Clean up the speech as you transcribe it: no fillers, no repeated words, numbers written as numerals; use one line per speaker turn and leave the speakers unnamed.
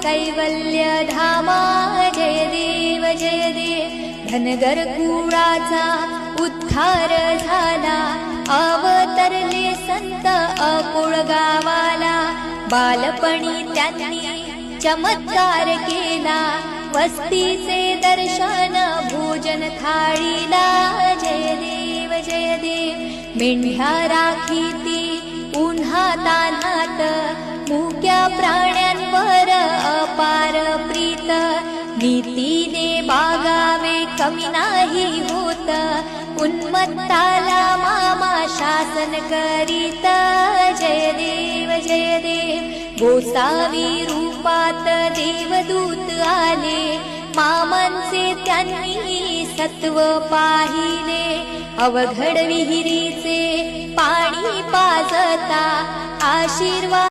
कैवल्य धामा जय देव धनगर कुळाचा उद्धार झाला अवतरले संत अकुळ गावाला बालपणी त्यांनी चमत्कार केला वस्तीचे दर्शन भोजन थाळीला जय देव मेंढ्या राखीती उन्हा तान्हात मुक्या प्राण्यांवर अपार प्रीत नीतीने बागावे कमी नाही होत उन्मत्ताला मामा शासन करीत जय देव गोसावी रूपात देवदूत आले मामांचे त्यांनी सत्व पाहिले अवघड विहिरीचे पाणी पाजता आशीर्वाद